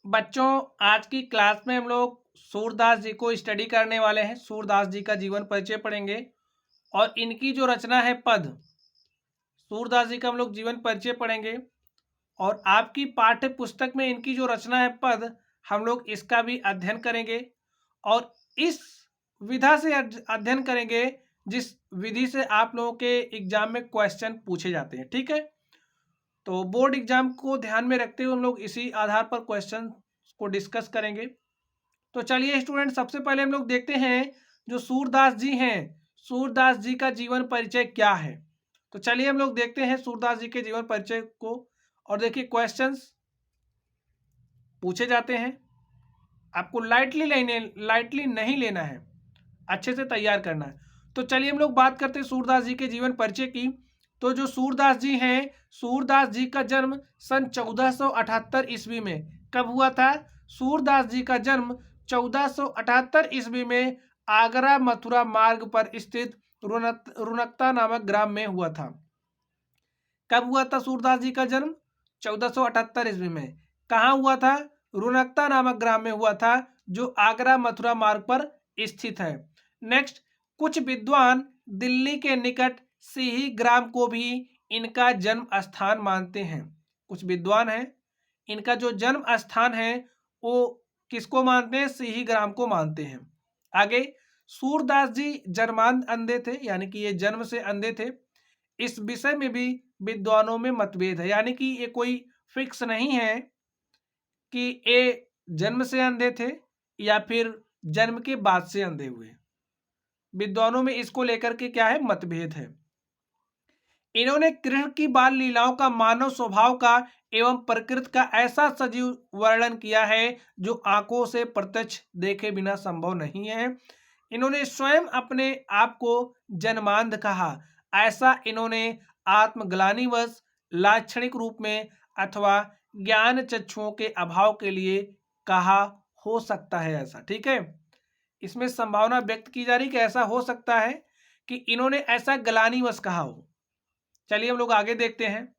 बच्चों, आज की क्लास में हम लोग सूरदास जी को स्टडी करने वाले हैं। सूरदास जी का जीवन परिचय पढ़ेंगे और इनकी जो रचना है पद, सूरदास जी का हम लोग जीवन परिचय पढ़ेंगे और आपकी पाठ्य पुस्तक में इनकी जो रचना है पद, हम लोग इसका भी अध्ययन करेंगे और इस विधा से अध्ययन करेंगे जिस विधि से आप लोगों के एग्जाम में क्वेश्चन पूछे जाते हैं। ठीक है, तो बोर्ड एग्जाम को ध्यान में रखते हुए हम लोग इसी आधार पर क्वेश्चन को डिस्कस करेंगे। तो चलिए स्टूडेंट, सबसे पहले हम लोग देखते हैं जो सूरदास जी हैं, सूरदास जी का जीवन परिचय क्या है। तो चलिए हम लोग देखते हैं सूरदास जी के जीवन परिचय को और देखिए क्वेश्चंस पूछे जाते हैं। आपको लाइटली नहीं लेना है, अच्छे से तैयार करना है। तो चलिए हम लोग बात करते हैं सूरदास जी के जीवन परिचय की। तो जो सूरदास जी हैं, सूरदास जी का जन्म सन 1478 ईस्वी में कब हुआ था? सूरदास जी का जन्म 1478 ईस्वी में आगरा मथुरा मार्ग पर स्थित रुनकता नामक ग्राम में हुआ था। कब हुआ था सूरदास जी का जन्म? 1478 ईस्वी में। कहाँ हुआ था? रुनकता नामक ग्राम में हुआ था, जो आगरा मथुरा मार्ग पर स्थित है। नेक्स्ट, कुछ विद्वान दिल्ली के निकट सिही ग्राम को भी इनका जन्म स्थान मानते हैं। कुछ विद्वान हैं, इनका जो जन्म स्थान है वो किसको मानते हैं? सिही ग्राम को मानते हैं। आगे, सूरदास जी जन्मांध अंधे थे, यानी कि ये जन्म से अंधे थे। इस विषय में भी विद्वानों में मतभेद है, यानी कि ये कोई फिक्स नहीं है कि ये जन्म से अंधे थे या फिर जन्म के बाद से अंधे हुए। विद्वानों में इसको लेकर के क्या है? मतभेद है। इन्होंने कृष्ण की बाल लीलाओं का, मानव स्वभाव का एवं प्रकृति का ऐसा सजीव वर्णन किया है जो आंखों से प्रत्यक्ष देखे बिना संभव नहीं है। इन्होंने स्वयं अपने आप को जन्मांध कहा। ऐसा इन्होंने आत्मग्लानिवश, लाक्षणिक रूप में अथवा ज्ञान चक्षुओं के अभाव के लिए कहा हो सकता है ऐसा। ठीक है, इसमें संभावना व्यक्त की जा रही कि ऐसा हो सकता है कि इन्होंने ऐसा ग्लानिवश कहा हो। चलिए हम लोग आगे देखते हैं।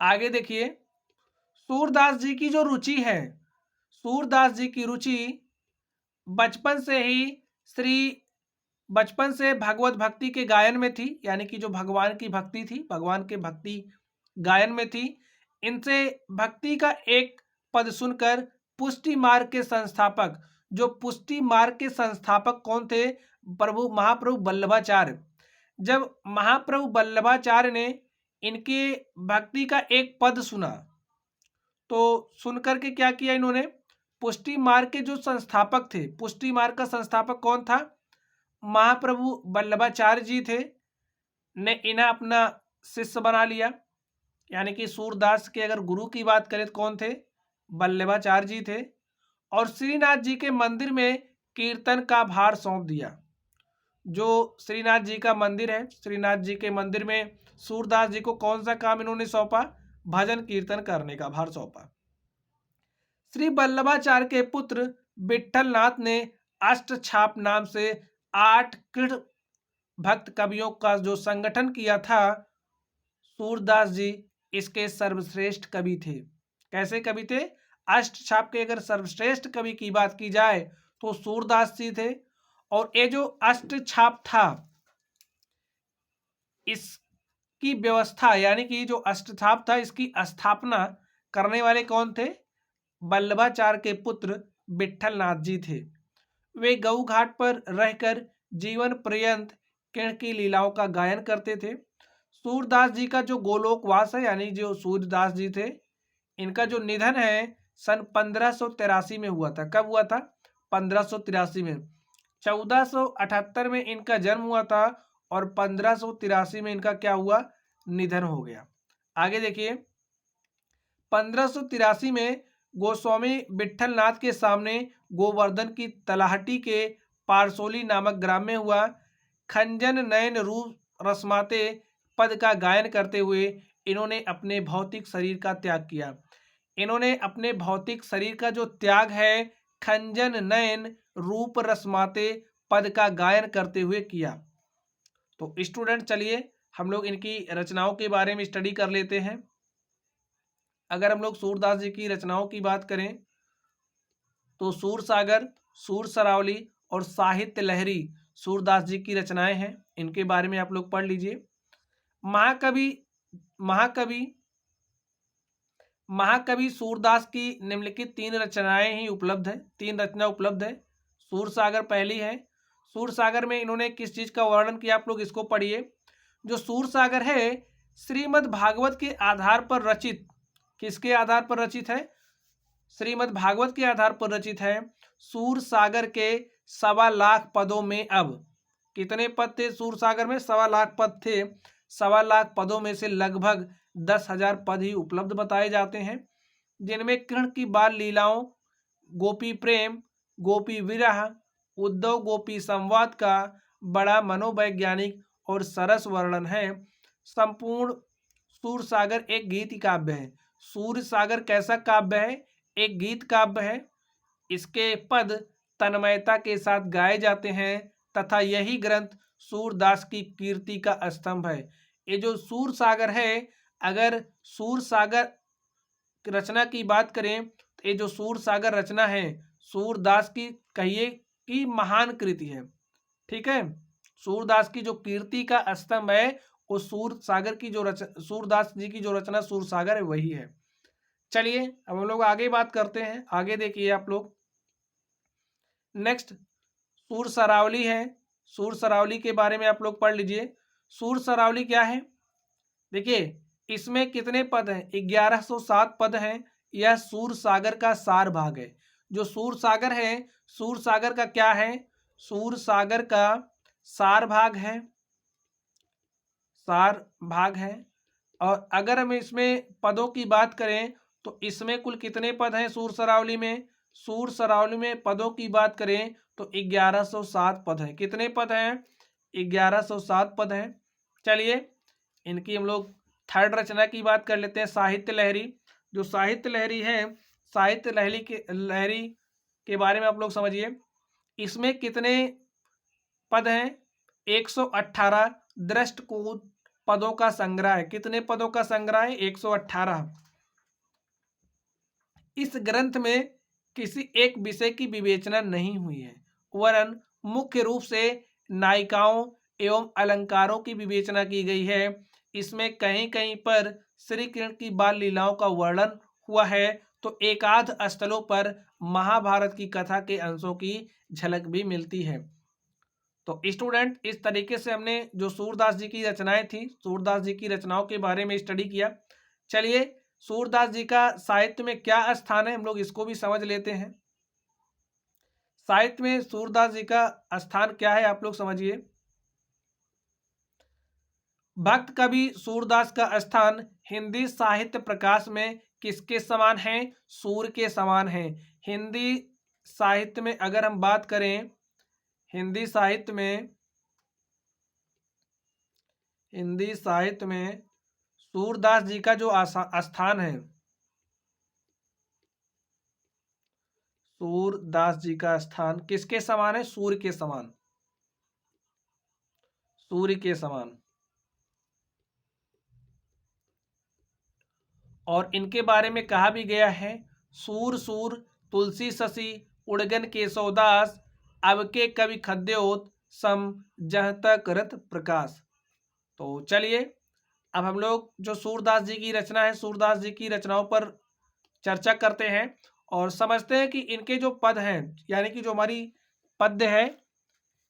आगे देखिए, सूरदास जी की जो रुचि है, सूरदास जी की रुचि बचपन से ही श्री बचपन से भगवत भक्ति के गायन में थी, यानी कि जो भगवान की भक्ति थी, भगवान के भक्ति गायन में थी। इनसे भक्ति का एक पद सुनकर पुष्टि मार्ग के संस्थापक, जो पुष्टि मार्ग के संस्थापक कौन थे? महाप्रभु वल्लभाचार्य। जब महाप्रभु वल्लभाचार्य ने इनके भक्ति का एक पद सुना तो सुनकर के क्या किया इन्होंने? पुष्टि मार्ग के जो संस्थापक थे, पुष्टि मार्ग का संस्थापक कौन था? महाप्रभु वल्लभाचार्य जी थे, ने इन्हें अपना शिष्य बना लिया। यानी कि सूरदास के अगर गुरु की बात करें तो कौन थे? वल्लभाचार्य जी थे। और श्रीनाथ जी के मंदिर में कीर्तन का भार सौंप दिया। जो श्रीनाथ जी का मंदिर है, श्रीनाथ जी के मंदिर में सूरदास जी को कौन सा काम इन्होंने सौंपा? भजन कीर्तन करने का भार सौंपा। श्री वल्लभाचार्य के पुत्र विठल नाथ ने अष्टछाप नाम से 8 कृष्ण भक्त कवियों का जो संगठन किया था, सूरदास जी इसके सर्वश्रेष्ठ कवि थे। कैसे कवि थे? अष्टछाप के अगर सर्वश्रेष्ठ कवि की बात की जाए तो सूरदास जी थे। और ये जो अष्टछाप था, इसकी व्यवस्था, यानी कि जो अष्टछाप था, इसकी स्थापना करने वाले कौन थे? वल्लभाचार्य के पुत्र विठल नाथ जी थे। वे गऊ घाट पर रहकर जीवन पर्यंत कृष्ण की लीलाओं का गायन करते थे। सूरदास जी का जो गोलोकवास है, यानी जो सूरदास जी थे, इनका जो निधन है सन 1583 में हुआ था। कब हुआ था? 1583 में। 1478 में इनका जन्म हुआ था और 1583 में इनका क्या हुआ? निधन हो गया। आगे देखिए, 1583 में गोस्वामी विठल नाथ के सामने गोवर्धन की तलाहटी के पारसोली नामक ग्राम में हुआ। खंजन नयन रूप रसमाते पद का गायन करते हुए इन्होंने अपने भौतिक शरीर का त्याग किया। इन्होंने अपने भौतिक शरीर का जो त्याग है, खंजन नयन रूप रसमाते पद का गायन करते हुए किया। तो स्टूडेंट, चलिए हम लोग इनकी रचनाओं के बारे में स्टडी कर लेते हैं। अगर हम लोग सूरदास जी की रचनाओं की बात करें तो सूरसागर, सूर सरावली और साहित्य लहरी सूरदास जी की रचनाएं हैं। इनके बारे में आप लोग पढ़ लीजिए। महाकवि महाकवि महाकवि सूरदास की निम्नलिखित 3 रचनाएं ही उपलब्ध है, 3 रचना उपलब्ध है। सूरसागर पहली है। सूरसागर में इन्होंने किस चीज का वर्णन किया, आप लोग इसको पढ़िए। जो सूरसागर है श्रीमद् भागवत के आधार पर रचित, किसके आधार पर रचित है? श्रीमद् भागवत के आधार पर रचित है। सूरसागर के 1.25 लाख पदों में, अब कितने पद थे सूरसागर में? 1.25 लाख पद थे। 1.25 लाख पदों में से लगभग 10,000 पद ही उपलब्ध बताए जाते हैं, जिनमें कृष्ण की बाल लीलाओं, गोपी प्रेम, गोपी विरह, उद्धव गोपी संवाद का बड़ा मनोवैज्ञानिक और सरस वर्णन है। संपूर्ण सूरसागर एक गीत काव्य है। सूरसागर कैसा काव्य है? एक गीत काव्य है। इसके पद तन्मयता के साथ गाए जाते हैं तथा यही ग्रंथ सूरदास की कीर्ति का स्तंभ है। ये जो सूरसागर है, अगर सूरसागर रचना की बात करें तो ये जो सूरसागर रचना है सूरदास की, कहिए कि महान कृति है। ठीक है, सूरदास की जो कीर्ति का स्तंभ है वो सूरसागर की जो सूरदास जी की जो रचना सूरसागर है वही है। चलिए अब हम लोग आगे बात करते हैं। आगे देखिए आप लोग, नेक्स्ट सूर सरावली है। सूर सरावली के बारे में आप लोग पढ़ लीजिए। सूर सरावली क्या है? देखिए इसमें कितने पद हैं? 1107 पद हैं। यह सूर सागर का सार भाग है। जो सूर सागर है, सूर सागर का क्या है? सूर सागर का सार भाग है, सार भाग है। और अगर हम इसमें पदों की बात करें तो इसमें कुल कितने पद हैं सूर सरावली में? सूर सरावली में पदों की बात करें तो 1107 पद हैं। कितने पद हैं? 1107 पद हैं। चलिए इनकी हम लोग थर्ड रचना की बात कर लेते हैं, साहित्य लहरी। जो साहित्य लहरी है, साहित्य लहरी के बारे में आप लोग समझिए। इसमें कितने पद हैं? 118 दृष्टकूट पदों का संग्रह है। कितने पदों का संग्रह है? 118। इस ग्रंथ में किसी एक विषय की विवेचना नहीं हुई है, वरन मुख्य रूप से नायिकाओं एवं अलंकारों की विवेचना की गई है। इसमें कहीं कहीं पर श्री कृष्ण की बाल लीलाओं का वर्णन हुआ है तो एकाध स्थलों पर महाभारत की कथा के अंशों की झलक भी मिलती है। तो स्टूडेंट इस तरीके से हमने जो सूरदास जी की रचनाएं थी, सूरदास जी की रचनाओं के बारे में स्टडी किया। चलिए सूरदास जी का साहित्य में क्या स्थान है, हम लोग इसको भी समझ लेते हैं। साहित्य में सूरदास जी का स्थान क्या है, आप लोग समझिए। भक्त कवि सूरदास का स्थान हिंदी साहित्य प्रकाश में किसके समान है? सूर्य के समान है। हिंदी साहित्य में अगर हम बात करें, हिंदी साहित्य में सूरदास जी का जो स्थान है, सूरदास जी का स्थान किसके समान है? सूर्य के समान, सूर्य के समान। और इनके बारे में कहा भी गया है, सूर सूर तुलसी शशि उड़गन केशवदास, अब के कवि खद्योत सम जहता करत प्रकाश। तो चलिए अब हम लोग जो सूरदास जी की रचना है, सूरदास जी की रचनाओं पर चर्चा करते हैं और समझते हैं कि इनके जो पद हैं, यानी कि जो हमारी पद्य है,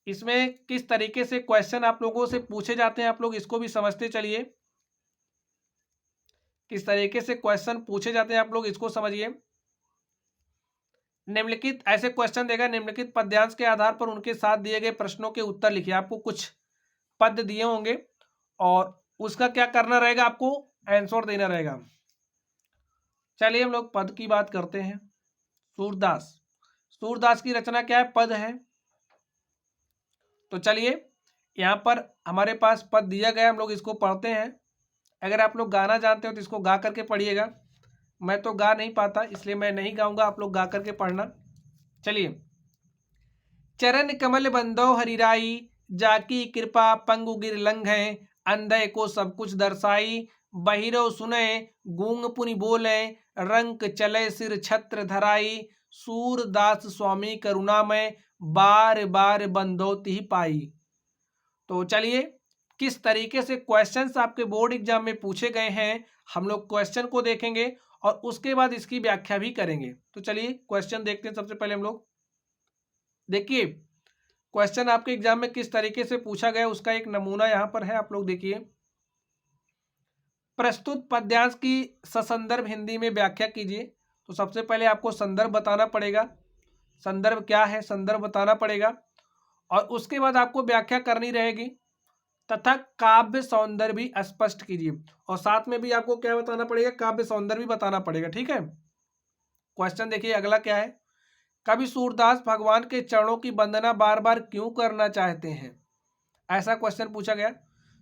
इसमें किस तरीके से क्वेश्चन आप लोगों से पूछे जाते हैं। आप लोग इसको भी समझते चलिए, किस तरीके से क्वेश्चन पूछे जाते हैं आप लोग इसको समझिए। निम्नलिखित ऐसे क्वेश्चन देगा, निम्नलिखित पद्यांश के आधार पर उनके साथ दिए गए प्रश्नों के उत्तर लिखिए। आपको कुछ पद दिए होंगे और उसका क्या करना रहेगा, आपको आंसर देना रहेगा। चलिए हम लोग पद की बात करते हैं। सूरदास, सूरदास की रचना क्या है? पद है। तो चलिए यहाँ पर हमारे पास पद दिया गया, हम लोग इसको पढ़ते हैं। अगर आप लोग गाना जानते हो तो इसको गा करके पढ़िएगा। मैं तो गा नहीं पाता इसलिए मैं नहीं गाऊंगा, आप लोग गा करके पढ़ना। चलिए, चरण कमल बंदो हरिराई, जाकी कृपा पंगु गिर लंघ है, अंधे को सब कुछ दर्शाई, बहिरो सुने गूंग पुनि बोले, रंक चले सिर छत्र धराई, सूरदास स्वामी करुणामय, बार बार बंदोति पाई। तो चलिए, किस तरीके से क्वेश्चंस आपके बोर्ड एग्जाम में पूछे गए हैं हम लोग क्वेश्चन को देखेंगे और उसके बाद इसकी व्याख्या भी करेंगे। तो चलिए क्वेश्चन देखते हैं। सबसे पहले हम लोग देखिए क्वेश्चन आपके एग्जाम में किस तरीके से पूछा गया उसका एक नमूना यहां पर है। आप लोग देखिए, प्रस्तुत पद्यांश की ससंदर्भ हिंदी में व्याख्या कीजिए। तो सबसे पहले आपको संदर्भ बताना पड़ेगा, संदर्भ क्या है संदर्भ बताना पड़ेगा, और उसके बाद आपको व्याख्या करनी रहेगी तथा काव्य सौंदर्य भी स्पष्ट कीजिए। और साथ में भी आपको क्या बताना पड़ेगा, काव्य सौंदर्य भी बताना पड़ेगा। ठीक है, क्वेश्चन देखिए अगला क्या है। कवि सूरदास भगवान के चरणों की वंदना बार बार क्यों करना चाहते हैं, ऐसा क्वेश्चन पूछा गया।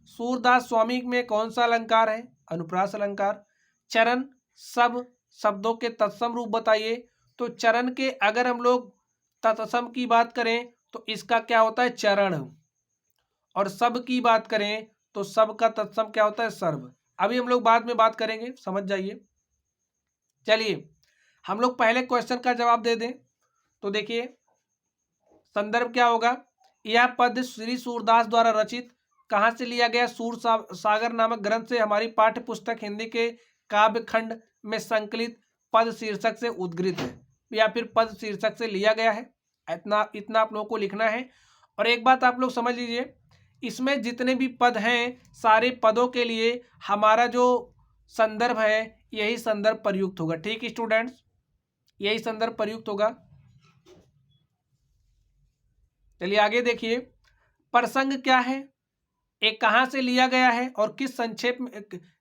सूरदास स्वामी में कौन सा अलंकार है, अनुप्रास अलंकार। चरण सब शब्दों के तत्सम रूप बताइए। तो चरण के अगर हम लोग तत्सम की बात करें तो इसका क्या होता है, चरण। और सब की बात करें तो सब का तत्सम क्या होता है, सर्व। अभी हम लोग बाद में बात करेंगे, समझ जाइए। चलिए हम लोग पहले क्वेश्चन का जवाब दे दें। तो देखिए संदर्भ क्या होगा, यह पद श्री सूरदास द्वारा रचित कहाँ से लिया गया, सूर सागर नामक ग्रंथ से, हमारी पाठ्य पुस्तक हिंदी के काव्य खंड में संकलित पद शीर्षक से उद्गृत है, या फिर पद शीर्षक से लिया गया है। इतना इतना आप लोगों को लिखना है। और एक बात आप लोग समझ लीजिए, इसमें जितने भी पद हैं सारे पदों के लिए हमारा जो संदर्भ है यही संदर्भ प्रयुक्त होगा। ठीक स्टूडेंट्स, यही संदर्भ प्रयुक्त होगा। चलिए आगे देखिए, प्रसंग क्या है, एक कहाँ से लिया गया है और किस संक्षेप में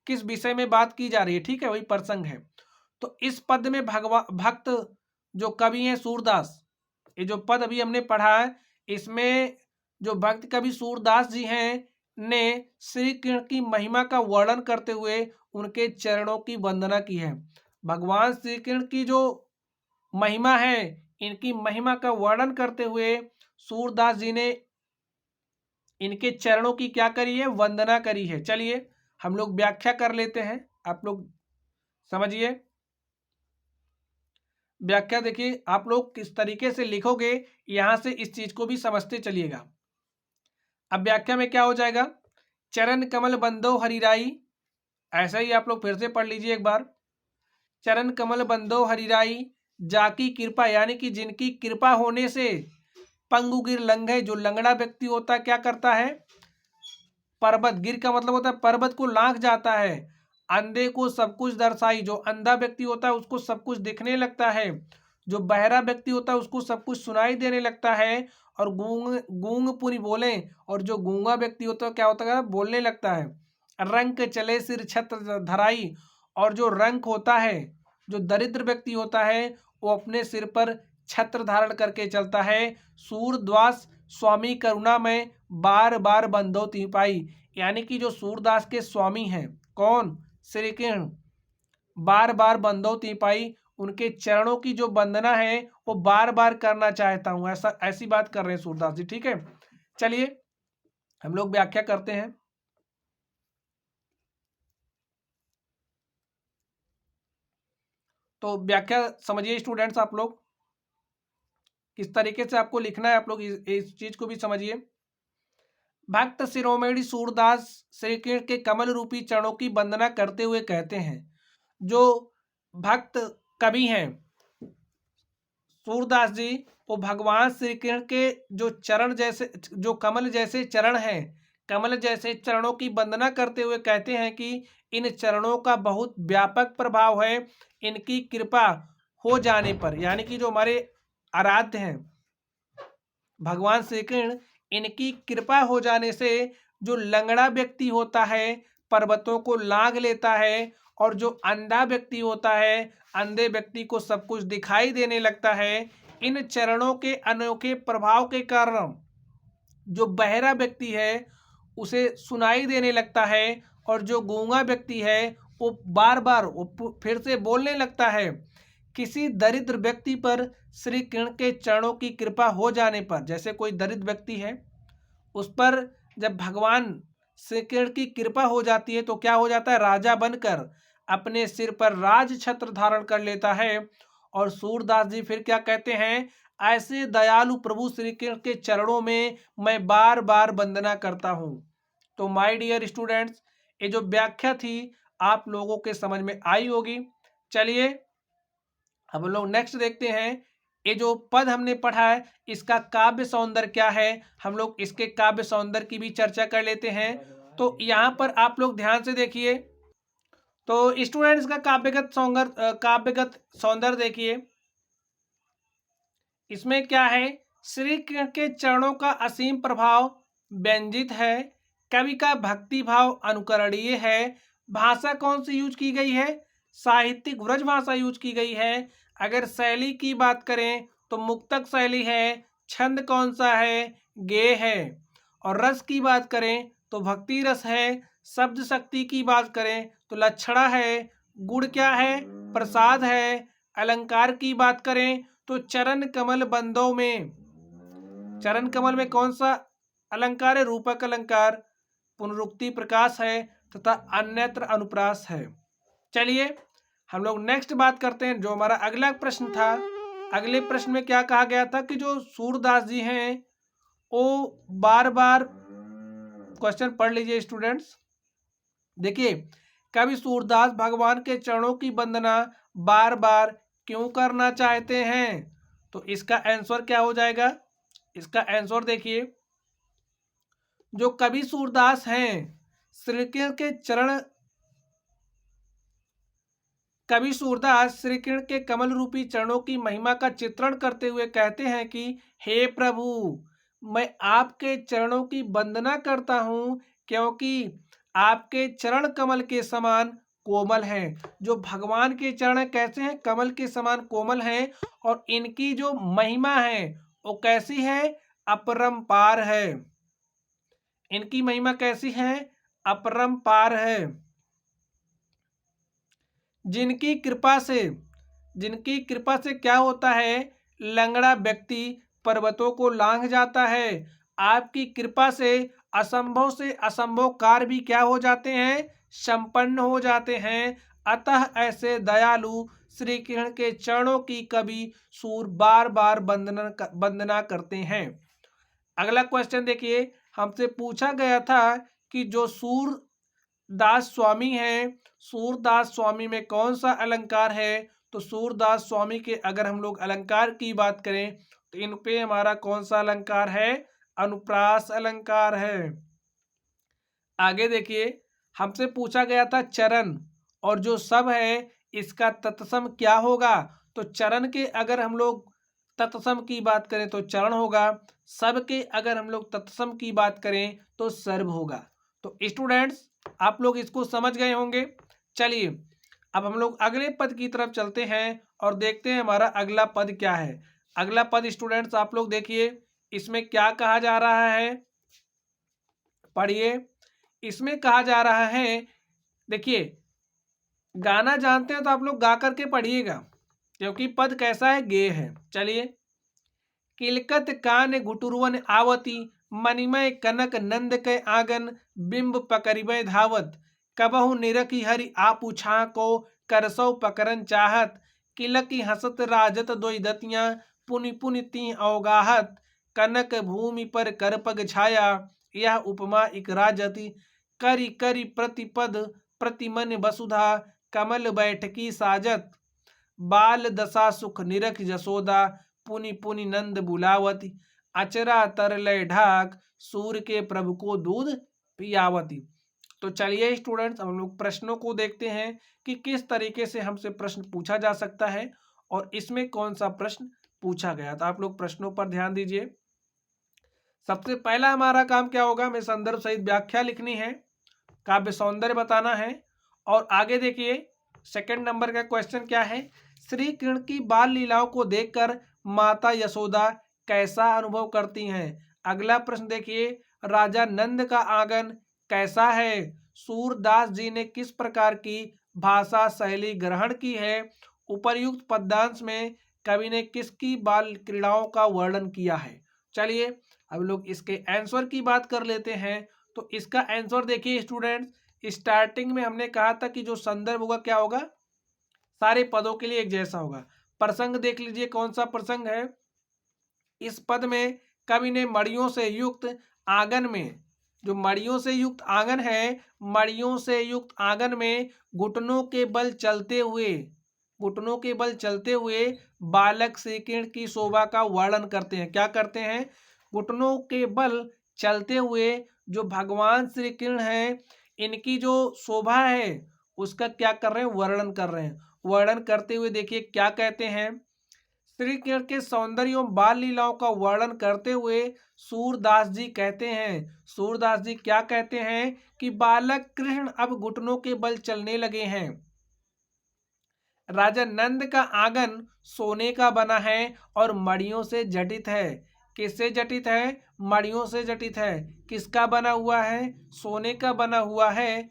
किस विषय में बात की जा रही है। ठीक है, वही प्रसंग है। तो इस पद में भक्त जो कवि हैं सूरदास, ये जो पद अभी हमने पढ़ा है इसमें जो भक्त कवि सूरदास जी हैं ने श्री कृष्ण की महिमा का वर्णन करते हुए उनके चरणों की वंदना की है। भगवान श्री कृष्ण की जो महिमा है, इनकी महिमा का वर्णन करते हुए सूरदास जी ने इनके चरणों की क्या करी है, वंदना करी है। चलिए हम लोग व्याख्या कर लेते हैं, आप लोग समझिए। व्याख्या देखिए, आप लोग किस तरीके से लिखोगे यहां से इस चीज को भी समझते चलिएगा। अब व्याख्या में क्या हो जाएगा, चरण कमल बंदो हरिराई, ऐसा ही आप लोग फिर से पढ़ लीजिए एक बार। चरण कमल बंदो हरिराई, जाकी कृपा, यानी कि जिनकी कृपा होने से पंगु गिर लंघे, जो लंगड़ा व्यक्ति होता है क्या करता है, पर्वत, गिर का मतलब होता है पर्वत को लांघ जाता है। अंधे को सब कुछ दर्शाई, जो अंधा व्यक्ति होता है उसको सब कुछ दिखने लगता है। जो बहरा व्यक्ति होता है उसको सब कुछ सुनाई देने लगता है। और गूंग गूंग पुनी बोले, और जो गूंगा व्यक्ति होता है क्या होता है, बोलने लगता है। रंक चले सिर छत्र धराई, और जो रंक होता है, जो दरिद्र व्यक्ति होता है वो अपने सिर पर छत्र धारण करके चलता है। सूरदास स्वामी करुणा में बार बार बंदो ती पाई, यानी कि जो सूरदास के स्वामी हैं कौन, श्री कृष्ण, बार बार बंदो ती पाई, उनके चरणों की जो वंदना है वो बार बार करना चाहता हूं, ऐसा ऐसी बात कर रहे हैं सूरदास जी। ठीक है, चलिए हम लोग व्याख्या करते हैं। तो व्याख्या समझिए स्टूडेंट्स, आप लोग किस तरीके से आपको लिखना है, आप लोग इस चीज को भी समझिए। भक्त शिरोमणि सूरदास श्री कृष्ण के कमल रूपी चरणों की वंदना करते हुए कहते हैं। जो भक्त कवि हैं सूरदास जी, वो भगवान श्री कृष्ण के जो चरण जैसे, जो कमल जैसे चरण हैं, कमल जैसे चरणों की वंदना करते हुए कहते हैं कि इन चरणों का बहुत व्यापक प्रभाव है। इनकी कृपा हो जाने पर, यानी कि जो हमारे आराध्य हैं भगवान श्री कृष्ण, इनकी कृपा हो जाने से जो लंगड़ा व्यक्ति होता है पर्वतों को लांघ लेता है, और जो अंधा व्यक्ति होता है अंधे व्यक्ति को सब कुछ दिखाई देने लगता है। इन चरणों के अनोखे प्रभाव के कारण जो बहरा व्यक्ति है उसे सुनाई देने लगता है, और जो गूंगा व्यक्ति है वो बार बार फिर से बोलने लगता है। किसी दरिद्र व्यक्ति पर श्री कृष्ण के चरणों की कृपा हो जाने पर, जैसे कोई दरिद्र व्यक्ति है उस पर जब भगवान श्री कृष्ण की कृपा हो जाती है तो क्या हो जाता है, राजा बनकर अपने सिर पर राज छत्र धारण कर लेता है। और सूरदास जी फिर क्या कहते हैं, ऐसे दयालु प्रभु श्री कृष्ण के चरणों में मैं बार बार वंदना करता हूं। तो माय डियर स्टूडेंट्स, ये जो व्याख्या थी आप लोगों के समझ में आई होगी। चलिए अब हम लोग नेक्स्ट देखते हैं, ये जो पद हमने पढ़ा है इसका काव्य सौंदर्य क्या है, हम लोग इसके काव्य सौंदर्य की भी चर्चा कर लेते हैं। तो यहाँ पर आप लोग ध्यान से देखिए, तो स्टूडेंट्स का काव्यगत सौंदर्य देखिए, इसमें क्या है, श्री कृष्ण के चरणों का असीम प्रभाव व्यंजित है, कवि का भक्ति भाव अनुकरणीय है, भाषा कौन सी यूज की गई है, साहित्यिक व्रज भाषा यूज की गई है। अगर शैली की बात करें तो मुक्तक शैली है, छंद कौन सा है, गेय है। और रस की बात करें तो भक्ति रस है, शब्द शक्ति की बात करें तो लक्षणा है, गुण क्या है, प्रसाद है। अलंकार की बात करें तो चरण कमल बंदों में, चरण कमल में कौन सा अलंकार है, रूपक अलंकार, पुनरुक्ति प्रकाश है तथा अन्यत्र अनुप्रास है। चलिए हम लोग नेक्स्ट बात करते हैं, जो हमारा अगला प्रश्न था। अगले प्रश्न में क्या कहा गया था कि जो सूरदास जी हैं वो बार बार, क्वेश्चन पढ़ लीजिए स्टूडेंट्स, देखिए कवि सूरदास भगवान के चरणों की वंदना बार बार क्यों करना चाहते हैं। तो इसका आंसर क्या हो जाएगा, इसका आंसर देखिए, जो कवि सूरदास हैं श्री कृष्ण के चरण, कवि सूरदास श्री कृष्ण के कमल रूपी चरणों की महिमा का चित्रण करते हुए कहते हैं कि हे प्रभु, मैं आपके चरणों की वंदना करता हूं क्योंकि आपके चरण कमल के समान कोमल हैं। जो भगवान के चरण कैसे हैं, कमल के समान कोमल हैं, और इनकी जो महिमा है वो कैसी है, अपरंपार है। इनकी महिमा कैसी है, अपरंपार है। जिनकी कृपा से क्या होता है, लंगड़ा व्यक्ति पर्वतों को लांघ जाता है। आपकी कृपा से असंभव कार्य भी क्या हो जाते हैं, संपन्न हो जाते हैं। अतः ऐसे दयालु श्री कृष्ण के चरणों की कवि सूर बार बार वंदना करते हैं। अगला क्वेश्चन देखिए, हमसे पूछा गया था कि जो सूरदास स्वामी हैं, सूरदास स्वामी में कौन सा अलंकार है। तो सूरदास स्वामी के अगर हम लोग अलंकार की बात करें तो इन पे हमारा कौन सा अलंकार है, अनुप्रास अलंकार है। आगे देखिए, हमसे पूछा गया था चरण और जो सब है इसका तत्सम क्या होगा। तो चरण के अगर हम लोग तत्सम की बात करें तो चरण होगा, सब के अगर हम लोग तत्सम की बात करें तो सर्व होगा। तो स्टूडेंट्स आप लोग इसको समझ गए होंगे। चलिए अब हम लोग अगले पद की तरफ चलते हैं और देखते हैं हमारा अगला पद क्या है। अगला पद स्टूडेंट्स आप लोग देखिए, इसमें क्या कहा जा रहा है, पढ़िए। इसमें कहा जा रहा है, देखिए गाना जानते हैं तो आप लोग गा करके पढ़िएगा क्योंकि पद कैसा है, गेय है। चलिए, किलकत कान गुटुरवन आवती, मणिमय कनक नंद के आंगन, बिंब पकड़िबे धावत, कबहु निरखी हरि आपू छा को, करसौ पकरन चाहत, किलकी हसत राजत दोई दतियां, पुनि पुनि ती अवगाहत, कनक भूमि पर करपग छाया, यह उपमा इक राजति, करि करि प्रतिपद प्रतिमन वसुधा, कमल बैठकी साजत, बाल दशा सुख निरख जसोदा, पुनि पुनि नंद बुलावती, अचरा तरलय ढाक, सूर के प्रभु को दूध पियावती। तो चलिए स्टूडेंट्स हम लोग प्रश्नों को देखते हैं कि किस तरीके से हमसे प्रश्न पूछा जा सकता है और इसमें कौन सा प्रश्न पूछा गया। तो आप लोग प्रश्नों पर ध्यान दीजिए। सबसे पहला हमारा काम क्या होगा, हमें संदर्भ सहित व्याख्या लिखनी है, काव्य सौंदर्य बताना है। और आगे देखिए सेकंड नंबर का क्वेश्चन क्या है, श्री कृष्ण की बाल लीलाओं को देखकर माता यशोदा कैसा अनुभव करती हैं। अगला प्रश्न देखिए, राजा नंद का आंगन कैसा है, सूरदास जी ने किस प्रकार की भाषा शैली ग्रहण की है, उपर्युक्त पद्यांश में कवि ने किसकी बाल क्रीड़ाओं का वर्णन किया है। चलिए अब लोग इसके आंसर की बात कर लेते हैं। तो इसका आंसर देखिए स्टूडेंट्स, स्टार्टिंग में हमने कहा था कि जो संदर्भ होगा क्या होगा, सारे पदों के लिए एक जैसा होगा। प्रसंग देख लीजिए कौन सा प्रसंग है। इस पद में कवि ने मड़ियों से युक्त आंगन में, जो मड़ियों से युक्त आंगन है, मड़ियों से युक्त आंगन में घुटनों के बल चलते हुए, घुटनों के बल चलते हुए बालक श्री कृष्ण की शोभा का वर्णन करते हैं। क्या करते हैं? घुटनों के बल चलते हुए जो भगवान श्री कृष्ण हैं, इनकी जो शोभा है उसका क्या कर रहे हैं? वर्णन कर रहे हैं। वर्णन करते हुए देखिए क्या कहते हैं, श्री कृष्ण के सौंदर्य एवं बाल लीलाओं का वर्णन करते हुए सूरदास जी कहते हैं, सूरदास जी क्या कहते हैं कि बालक कृष्ण अब घुटनों के बल चलने लगे हैं। राजा नंद का आंगन सोने का बना है और मड़ियों से जटित है। किससे जटित है? मड़ियों से जटित है। किसका बना हुआ है? सोने का बना हुआ है।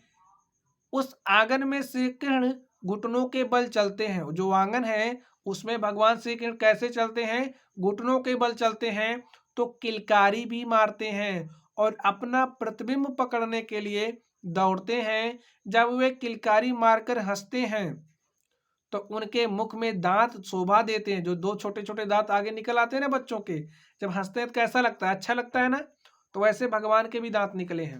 उस आंगन में श्री कृष्ण घुटनों के बल चलते हैं। जो आंगन है उसमें भगवान श्री कृष्ण कैसे चलते हैं? घुटनों के बल चलते हैं। तो किलकारी भी मारते हैं और अपना प्रतिबिंब पकड़ने के लिए दौड़ते हैं। जब वे किलकारी मारकर हंसते हैं तो उनके मुख में दांत शोभा देते हैं। जो दो छोटे छोटे दांत आगे निकल आते हैं ना बच्चों के, जब हंसते हैं तो कैसा लगता है? अच्छा लगता है ना। तो वैसे भगवान के भी दांत निकले हैं।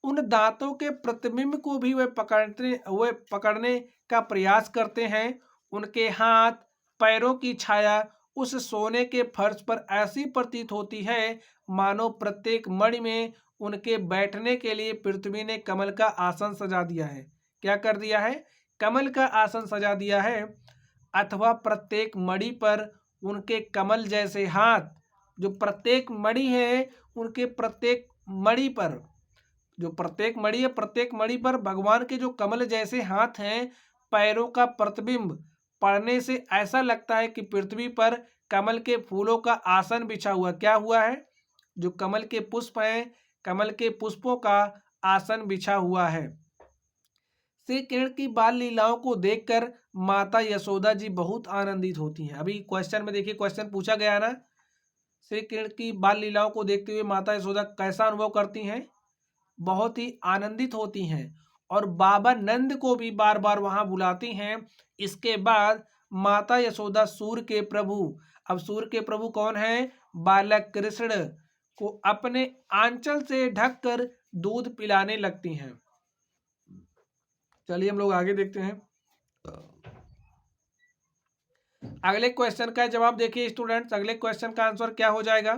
उन दांतों के प्रतिबिंब को भी वे पकड़ने का प्रयास करते हैं। उनके हाथ पैरों की छाया उस सोने के फर्श पर ऐसी प्रतीत होती है मानो प्रत्येक मणि में उनके बैठने के लिए पृथ्वी ने कमल का आसन सजा दिया है। क्या कर दिया है? कमल का आसन सजा दिया है। अथवा प्रत्येक मणि पर उनके कमल जैसे हाथ, जो प्रत्येक मणि है उनके प्रत्येक मणि पर, जो प्रत्येक मणि है प्रत्येक मणि पर भगवान के जो कमल जैसे हाथ हैं, पैरों का प्रतिबिंब पड़ने से ऐसा लगता है कि पृथ्वी पर कमल के फूलों का आसन बिछा हुआ। क्या हुआ है? जो कमल के पुष्प हैं, कमल के पुष्पों का आसन बिछा हुआ है। श्री कृष्ण की बाल लीलाओं को देखकर माता यशोदा जी बहुत आनंदित होती हैं। अभी क्वेश्चन में देखिए, क्वेश्चन पूछा गया ना, श्री कृष्ण की बाल लीलाओं को देखते हुए माता यशोदा कैसा अनुभव करती हैं? बहुत ही आनंदित होती हैं और बाबा नंद को भी बार बार वहां बुलाती हैं। इसके बाद माता यशोदा सूर्य के प्रभु, अब सूर्य के प्रभु कौन है? बालक कृष्ण को अपने आंचल से ढककर दूध पिलाने लगती हैं। चलिए हम लोग आगे देखते हैं। अगले क्वेश्चन का जवाब देखिए स्टूडेंट्स, अगले क्वेश्चन का आंसर क्या हो जाएगा?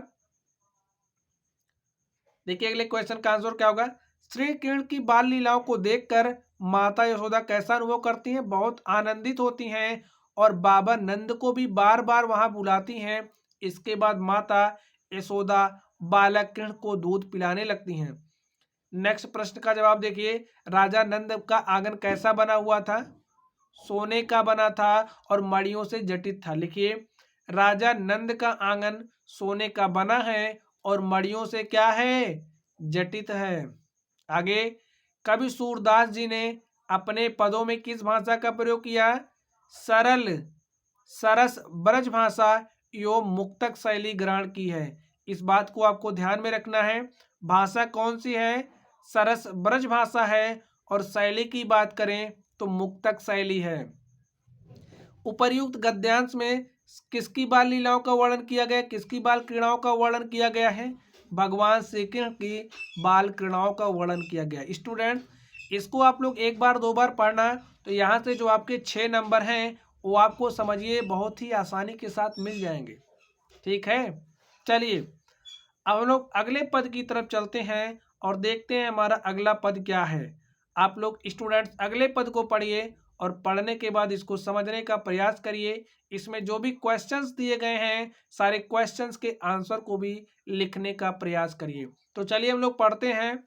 देखिए अगले क्वेश्चन का आंसर क्या होगा। श्री कृष्ण की बाल लीलाओं को देखकर माता यशोदा कैसा अनुभव करती हैं? बहुत आनंदित होती हैं और बाबा नंद को भी बार बार वहां बुलाती हैं। इसके बाद माता यशोदा बालक कृष्ण को दूध पिलाने लगती हैं। नेक्स्ट प्रश्न का जवाब देखिए, राजा नंद का आंगन कैसा बना हुआ था? सोने का बना था और मड़ियों से जटित था। लिखिए, राजा नंद का आंगन सोने का बना है और मड़ियों से क्या है? जटित है। आगे, कवि सूरदास जी ने अपने पदों में किस भाषा का प्रयोग किया? सरल, सरस, ब्रज भाषा एवं मुक्तक शैली ग्रहण की है। इस बात को आपको ध्यान में रखना है। भाषा कौन सी है? सरस ब्रज भाषा है और शैली की बात करें तो मुक्तक शैली है। उपर्युक्त गद्यांश में किसकी बाल लीलाओं का वर्णन किया गया? किसकी बाल क्रीड़ाओं का वर्णन किया गया है? भगवान श्री कृष्ण की बाल क्रीड़ाओं का वर्णन किया गया। स्टूडेंट, इसको आप लोग एक बार दो बार पढ़ना, तो यहाँ से जो आपके 6 नंबर हैं वो आपको समझिए बहुत ही आसानी के साथ मिल जाएंगे। ठीक है, चलिए अब हम लोग अगले पद की तरफ चलते हैं और देखते हैं हमारा अगला पद क्या है। आप लोग स्टूडेंट्स अगले पद को पढ़िए और पढ़ने के बाद इसको समझने का प्रयास करिए। इसमें जो भी क्वेश्चंस दिए गए हैं सारे क्वेश्चंस के आंसर को भी लिखने का प्रयास करिए। तो चलिए हम लोग पढ़ते हैं।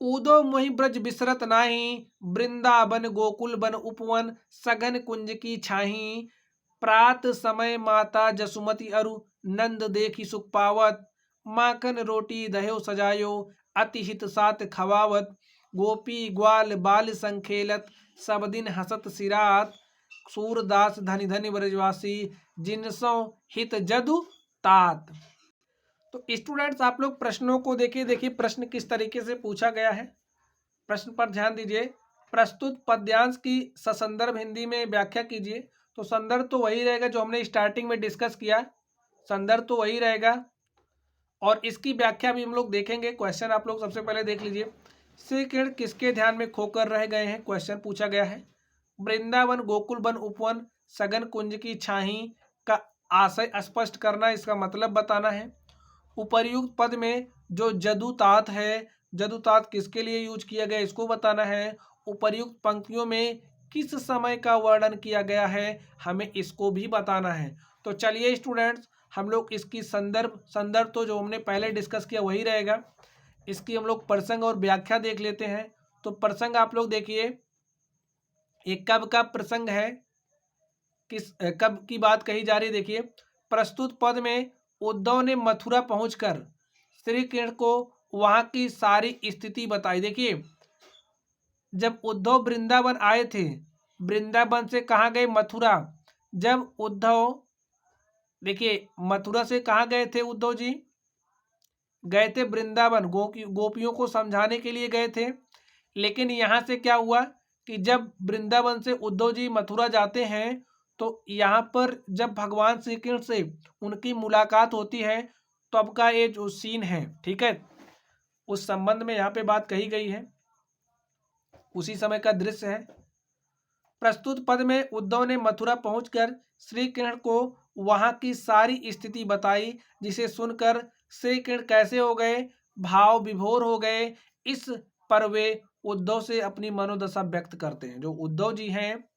ऊदो मोहि ब्रज बिसरत नाही, वृंदावन गोकुल बन उपवन, सघन कुंज की छाही। प्रात समय माता जसुमति अरु, नंद देखी सुख पावत। माखन रोटी दह्यो सजायो, अति हित सात खवावत। गोपी ग्वाल बाल संखेलत, सब दिन हसत सिरात। सूरदास धनि धनि ब्रजवासी, जिनसो हित जदु तात। तो स्टूडेंट्स आप लोग प्रश्नों को देखिए, देखिए प्रश्न किस तरीके से पूछा गया है। प्रश्न पर ध्यान दीजिए। प्रस्तुत पद्यांश की ससंदर्भ हिंदी में व्याख्या कीजिए। तो संदर्भ तो वही रहेगा जो हमने स्टार्टिंग में डिस्कस किया, संदर्भ तो वही रहेगा और इसकी व्याख्या भी हम लोग देखेंगे। क्वेश्चन आप लोग सबसे पहले देख लीजिए। श्री कृष्ण किसके ध्यान में खोकर रह गए हैं, क्वेश्चन पूछा गया है। वृंदावन, गोकुल, वन, उपवन, सघन कुंज की छाही का आशय स्पष्ट करना, इसका मतलब बताना है। उपर्युक्त पद में जो जदुतात है, जदुतात किसके लिए यूज किया गया इसको बताना है। उपर्युक्त पंक्तियों में किस समय का वर्णन किया गया है, हमें इसको भी बताना है। तो चलिए स्टूडेंट्स हम लोग इसकी संदर्भ तो जो हमने पहले डिस्कस किया वही रहेगा। इसकी हम लोग प्रसंग और व्याख्या देख लेते हैं। तो प्रसंग आप लोग देखिए, एक कब का प्रसंग है, किस कब की बात कही जा रही, देखिए। प्रस्तुत पद में उद्धव ने मथुरा पहुंचकर श्री कृष्ण को वहां की सारी स्थिति बताई। देखिए जब उद्धव वृंदावन आए थे, वृंदावन से कहाँ गए, मथुरा। जब उद्धव, देखिए मथुरा से कहाँ गए थे उद्धव जी, गए थे वृंदावन, गोपियों को समझाने के लिए गए थे। लेकिन यहाँ से क्या हुआ कि जब वृंदावन से उद्धव जी मथुरा जाते हैं तो यहाँ पर जब भगवान श्री कृष्ण से उनकी मुलाकात होती है तब का ये जो सीन है, ठीक है, उस संबंध में यहाँ पे बात कही गई है, उसी समय का दृश्य है। प्रस्तुत पद में उद्धव ने मथुरा पहुंचकर श्री कृष्ण को वहां की सारी स्थिति बताई, जिसे सुनकर श्री कृष्ण कैसे हो गए, भाव विभोर हो गए। इस पर वे उद्धव से अपनी मनोदशा व्यक्त करते हैं। जो उद्धव जी हैं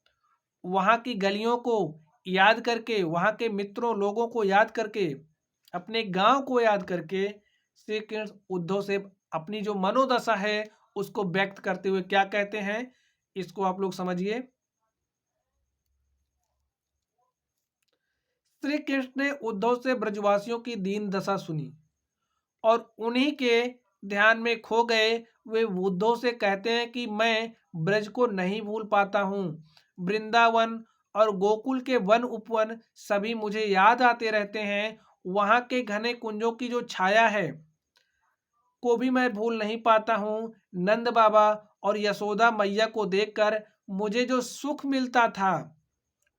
वहां की गलियों को याद करके, वहां के मित्रों लोगों को याद करके, अपने गांव को याद करके श्री कृष्ण उद्धव से अपनी जो मनोदशा है उसको व्यक्त करते हुए क्या कहते हैं, इसको आप लोग समझिए। श्री कृष्ण ने उद्धव से ब्रजवासियों की दीन दशा सुनी और उन्हीं के ध्यान में खो गए। वे उद्धव से कहते हैं कि मैं ब्रज को नहीं भूल पाता हूँ। वृंदावन और गोकुल के वन उपवन सभी मुझे याद आते रहते हैं। वहाँ के घने कुंजों की जो छाया है को भी मैं भूल नहीं पाता हूँ। नंद बाबा और यशोदा मैया को देखकर मुझे जो सुख मिलता था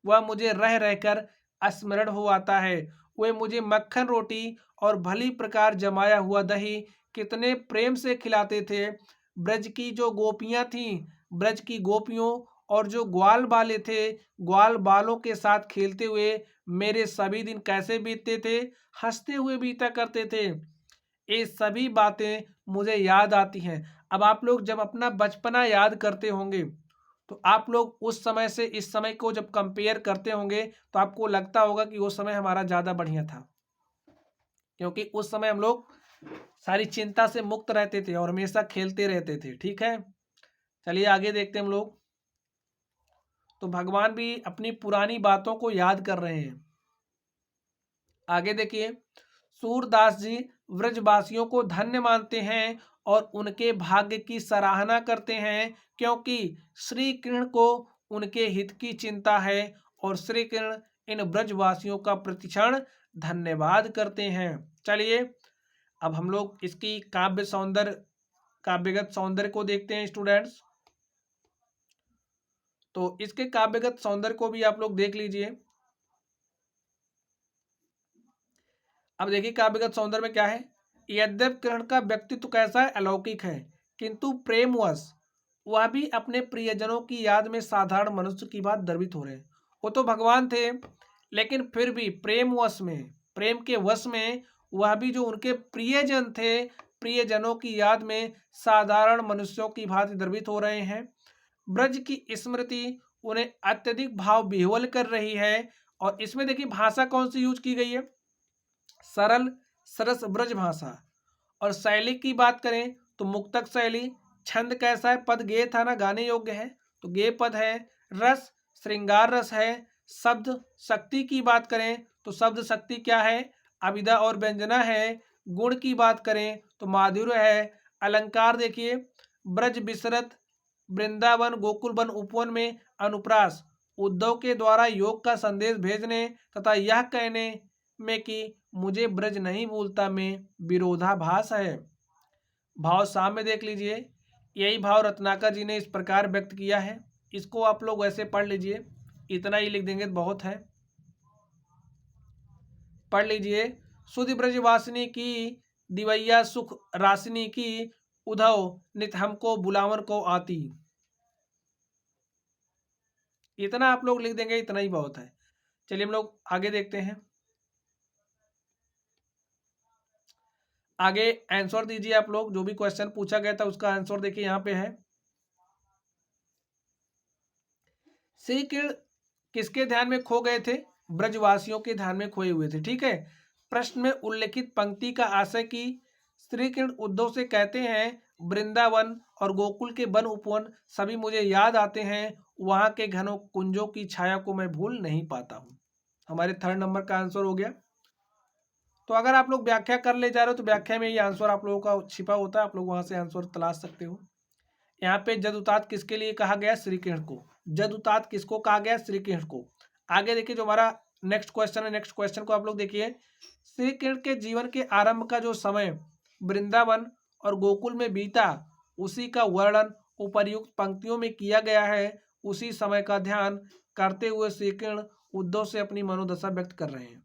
वह मुझे रह रहकर स्मरण हो आता है। वे मुझे मक्खन रोटी और भली प्रकार जमाया हुआ दही कितने प्रेम से खिलाते थे। ब्रज की जो गोपियां थीं, ब्रज की गोपियों और जो ग्वाल बाले थे, ग्वाल बालों के साथ खेलते हुए मेरे सभी दिन कैसे बीतते थे, हंसते हुए बीता करते थे। ये सभी बातें मुझे याद आती हैं। अब आप लोग जब अपना बचपना याद करते होंगे तो आप लोग उस समय से इस समय को जब कंपेयर करते होंगे तो आपको लगता होगा कि वो समय हमारा ज़्यादा बढ़िया था, क्योंकि उस समय हम लोग सारी चिंता से मुक्त रहते थे और हमेशा खेलते रहते थे। ठीक है, चलिए आगे देखते हैं हम लोग। तो भगवान भी अपनी पुरानी बातों को याद कर रहे हैं। आगे देखिए, सूरदास जी व्रजवासियों को धन्य मानते हैं और उनके भाग्य की सराहना करते हैं, क्योंकि श्री कृष्ण को उनके हित की चिंता है और श्री कृष्ण इन ब्रजवासियों का प्रतिक्षण धन्यवाद करते हैं। चलिए अब हम लोग इसकी काव्यगत सौंदर्य को देखते हैं स्टूडेंट्स। तो इसके काव्यगत सौंदर्य को भी आप लोग देख लीजिए। अब देखिए काव्यगत सौंदर्य में क्या है। यद्यप कृष्ण का व्यक्तित्व कैसा है, अलौकिक है, किंतु प्रेमवश वह भी अपने प्रियजनों की याद में साधारण मनुष्य की बात द्रवित हो रहे हैं। वो तो भगवान थे लेकिन फिर भी प्रेमवश में, प्रेम के वश में वह भी जो उनके प्रियजन थे, प्रियजनों की याद में साधारण मनुष्यों की भांति द्रवित हो रहे हैं। ब्रज की स्मृति उन्हें अत्यधिक भाव विह्वल कर रही है। और इसमें देखिए भाषा कौन सी यूज की गई है, सरल सरस ब्रज भाषा। और शैली की बात करें तो मुक्तक शैली। छंद कैसा है, पद गेय था ना, गाने योग्य है तो गेय पद है। रस श्रृंगार रस है। शब्द शक्ति की बात करें तो शब्द शक्ति क्या है, अभिधा और व्यंजना है। गुण की बात करें तो माधुर्य है। अलंकार देखिए, ब्रज विसरत, वृंदावन, गोकुल, वन, उपवन में अनुप्रास, उद्धव के द्वारा योग का संदेश भेजने तथा यह कहने में कि मुझे ब्रज नहीं भूलता में विरोधाभास है। भाव साम्य देख लीजिए, यही भाव रत्नाकर जी ने इस प्रकार व्यक्त किया है। इसको आप लोग वैसे पढ़ लीजिए, इतना ही लिख देंगे तो बहुत है। पढ़ लीजिए, सुधि ब्रजवासिनी की दिवैया सुख रासिनी की उधव नित हमको बुलावन को आती। इतना आप लोग लिख देंगे, इतना ही बहुत है। चलिए हम लोग आगे देखते हैं। आगे आंसर दीजिए आप लोग, जो भी क्वेश्चन पूछा गया था उसका आंसर देखिए यहाँ पे है। श्री कृष्ण किसके ध्यान में खो गए थे? ब्रजवासियों के ध्यान में खोए हुए थे। ठीक है, प्रश्न में उल्लेखित पंक्ति का आशय की श्री कृष्ण उद्धव से कहते हैं, वृंदावन और गोकुल के वन उपवन सभी मुझे याद आते हैं, वहां के घनों कुंजों की छाया को मैं भूल नहीं पाता हूँ। हमारे 3rd नंबर का आंसर हो गया। तो अगर आप लोग व्याख्या कर ले जा रहे हो तो व्याख्या में ये आंसर आप लोगों का छिपा होता है, आप लोग वहां से आंसर तलाश सकते हो। यहाँ पे जदुतात किसके लिए कहा गया? श्री कृष्ण को। जदुतात किसको कहा गया? श्री कृष्ण को। आगे देखिए जो हमारा नेक्स्ट क्वेश्चन है, नेक्स्ट क्वेश्चन को आप लोग देखिए। श्री कृष्ण के जीवन के आरंभ का जो समय वृंदावन और गोकुल में बीता, उसी का वर्णन उपर्युक्त पंक्तियों में किया गया है। उसी समय का ध्यान करते हुए श्री कृष्ण उद्धव से अपनी मनोदशा व्यक्त कर रहे हैं।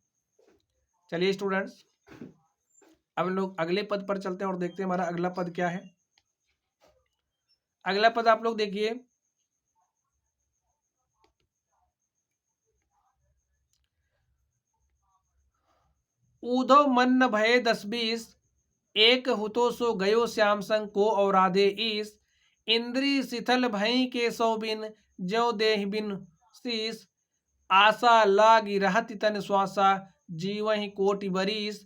चलिए स्टूडेंट्स, अब हम लोग अगले पद पर चलते हैं और देखते हैं हमारा अगला पद क्या है। अगला पद आप लोग देखिए, उधव मन न भये 10-20, एक हुतो सो गयो श्याम संग को और राधे ईस, इंद्री शिथल भई के सौ बिन ज्यो देह बिन शीस, आशा लागी रहति तन श्वासा जीवहि कोटि बरीस,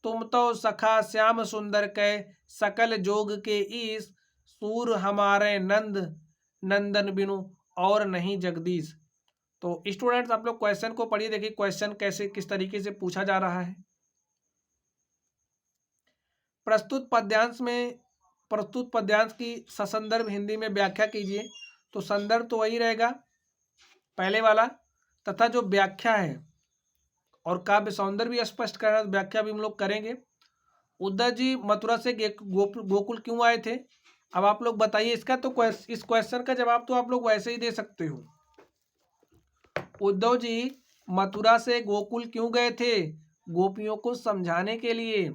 तुम तो सखा श्याम सुंदर कै सकल जोग के ईस, सूर हमारे नंद नंदन बिनु और नहीं जगदीश। तो स्टूडेंट्स आप लोग क्वेश्चन को पढ़िए, देखिए क्वेश्चन कैसे किस तरीके से पूछा जा रहा है। प्रस्तुत पद्यांश की ससंदर्भ हिंदी में व्याख्या कीजिए। तो संदर्भ तो वही रहेगा पहले वाला, तथा जो व्याख्या है और काव्य सौंदर्य भी स्पष्ट करना, व्याख्या भी हम लोग करेंगे। उद्धव जी मथुरा से गोकुल क्यों आए थे? अब आप लोग बताइए इसका। तो इस क्वेश्चन का जवाब तो आप लोग वैसे ही दे सकते हो। उद्धव जी मथुरा से गोकुल क्यों गए थे? गोपियों को समझाने के लिए।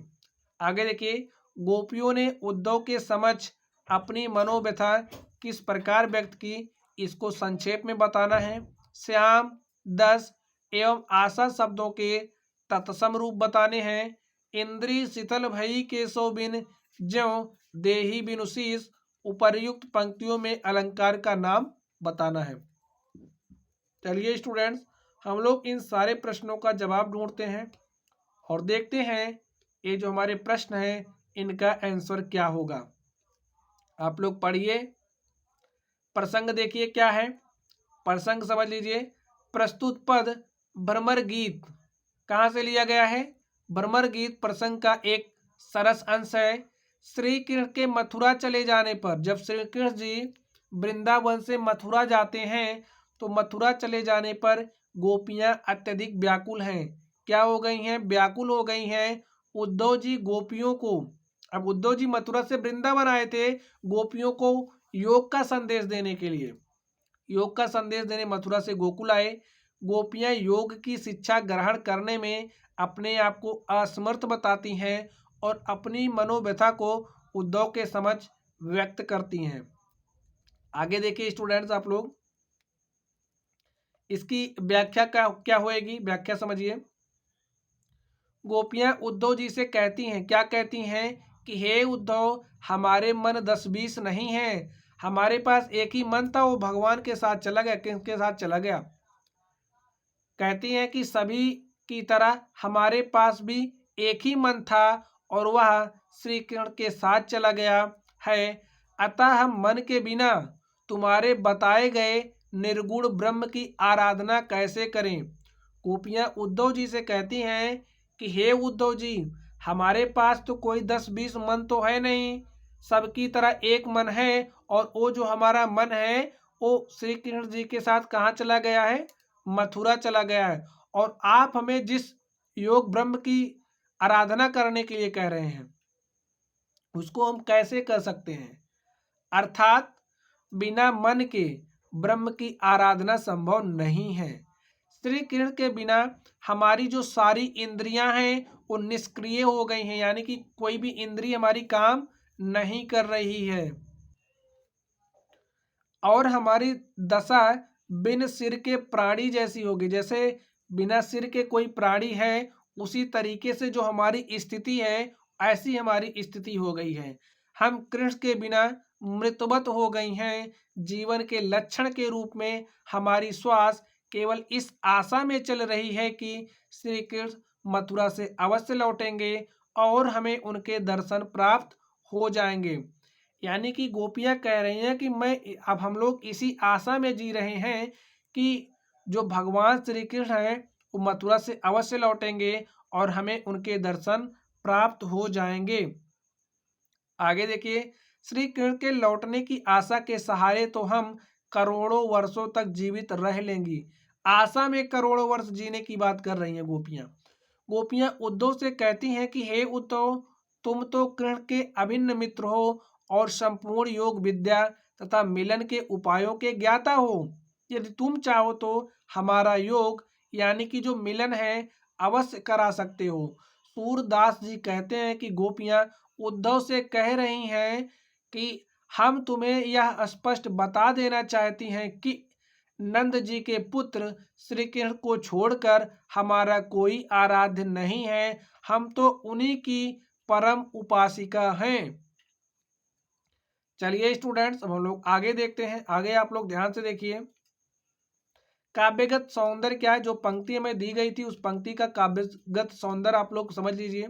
आगे देखिए, गोपियों ने उद्धव के समक्ष अपनी मनोव्यथा किस प्रकार व्यक्त की, इसको संक्षेप में बताना है। श्याम 10 एवं आशा शब्दों के तत्सम रूप बताने हैं। इंद्री शीतल भई के सो बिन ज्यों देही बिनु शीस, उपर्युक्त पंक्तियों में अलंकार का नाम बताना है। चलिए स्टूडेंट्स, हम लोग इन सारे प्रश्नों का जवाब ढूंढते हैं और देखते हैं ये जो हमारे प्रश्न हैं इनका आंसर क्या होगा। आप लोग पढ़िए, प्रसंग देखिए क्या है, प्रसंग समझ लीजिए। प्रस्तुत पद भ्रमर गीत कहाँ से लिया गया है? भ्रमर गीत प्रसंग का एक सरस अंश है। श्री कृष्ण के मथुरा चले जाने पर, जब श्री कृष्ण जी वृंदावन से मथुरा जाते हैं तो मथुरा चले जाने पर गोपियां अत्यधिक व्याकुल हैं। क्या हो गई हैं? व्याकुल हो गई हैं। उद्धव जी गोपियों को, अब उद्धव जी मथुरा से वृंदावन आए थे गोपियों को योग का संदेश देने के लिए, योग का संदेश देने मथुरा से गोकुल आए। गोपियां योग की शिक्षा ग्रहण करने में अपने आप को असमर्थ बताती हैं और अपनी मनोव्यथा को उद्धव के समक्ष व्यक्त करती हैं। आगे देखिए स्टूडेंट्स, आप लोग इसकी व्याख्या क्या होएगी, व्याख्या समझिए। गोपियां उद्धव जी से कहती हैं, क्या कहती हैं कि हे उद्धव, हमारे मन 10-20 नहीं है, हमारे पास एक ही मन था, वो भगवान के साथ चला गया। किसके साथ चला गया? कहती हैं कि सभी की तरह हमारे पास भी एक ही मन था और वह श्री कृष्ण के साथ चला गया है, अतः हम मन के बिना तुम्हारे बताए गए निर्गुण ब्रह्म की आराधना कैसे करें। गोपियां उद्धव जी से कहती हैं कि हे उद्धव जी, हमारे पास तो कोई 10-20 मन तो है नहीं, सबकी तरह एक मन है और वो जो हमारा मन है वो श्री कृष्ण जी के साथ कहाँ चला गया है? मथुरा चला गया है। और आप हमें जिस योग ब्रह्म की आराधना करने के लिए कह रहे हैं, उसको हम कैसे कर सकते हैं? अर्थात बिना मन के ब्रह्म की आराधना संभव नहीं है। श्री कृष्ण के बिना हमारी जो सारी इंद्रियां हैं वो निष्क्रिय हो गई हैं, यानी कि कोई भी इंद्रिय हमारी काम नहीं कर रही है और हमारी दशा बिन सिर के प्राणी जैसी होगी। जैसे बिना सिर के कोई प्राणी है, उसी तरीके से जो हमारी स्थिति है ऐसी हमारी स्थिति हो गई है। हम कृष्ण के बिना मृतवत हो गई हैं। जीवन के लक्षण के रूप में हमारी श्वास केवल इस आशा में चल रही है कि श्री कृष्ण मथुरा से अवश्य लौटेंगे और हमें उनके दर्शन प्राप्त हो जाएंगे। यानी कि गोपियां कह रही हैं कि मैं अब हम लोग इसी आशा में जी रहे हैं कि जो भगवान श्री कृष्ण हैं वो मथुरा से अवश्य लौटेंगे और हमें उनके दर्शन प्राप्त हो जाएंगे। आगे देखिए, श्री कृष्ण के लौटने की आशा के सहारे तो हम करोड़ों वर्षों तक जीवित रह लेंगी। आशा में करोड़ों वर्ष जीने की बात कर रही हैं गोपियां। गोपियां उद्धव से कहती हैं कि हे उद्धव, तुम तो कृष्ण के अभिन्न मित्र हो और संपूर्ण योग विद्या तथा मिलन के उपायों के ज्ञाता हो। यदि तुम चाहो तो हमारा योग यानी कि जो मिलन है अवश्य करा सकते हो। सूरदास जी कहते हैं कि गोपियां उद्धव से कह रही हैं कि हम तुम्हें यह स्पष्ट बता देना चाहती हैं कि नंद जी के पुत्र श्री कृष्ण को छोड़कर हमारा कोई आराध्य नहीं है। हम तो उन्हीं की परम उपासिका हैं। चलिए स्टूडेंट्स, अब हम लोग आगे देखते हैं। आगे आप लोग ध्यान से देखिए, काव्यगत सौंदर्य क्या है। जो पंक्ति हमें दी गई थी उस पंक्ति का काव्यगत सौंदर्य आप लोग समझ लीजिए।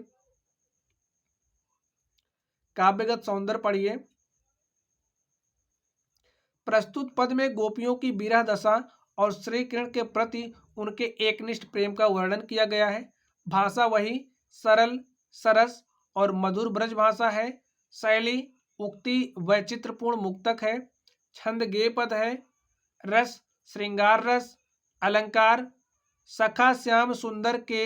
काव्यगत सौंदर्य पढ़िए। प्रस्तुत पद में गोपियों की विरह दशा और श्री कृष्ण के प्रति उनके एकनिष्ठ प्रेम का वर्णन किया गया है। भाषा वही सरल, सरस और मधुर ब्रज भाषा है। शैली उक्ति वैचित्रपूर्ण मुक्तक है। छंद गेय पद है। रस श्रृंगार रस। अलंकार सखा श्याम सुंदर के